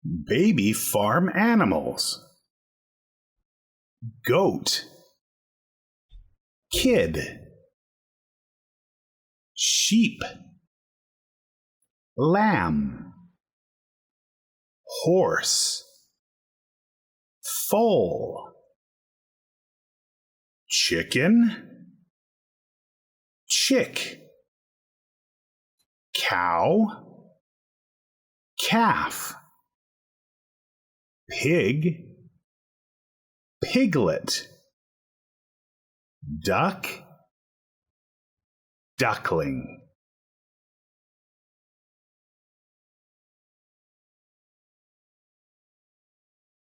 Baby farm animals. Goat. Kid. Sheep. Lamb. Horse. Foal. Chicken. Chick. Cow. Calf. Pig. Piglet. Duck. Duckling.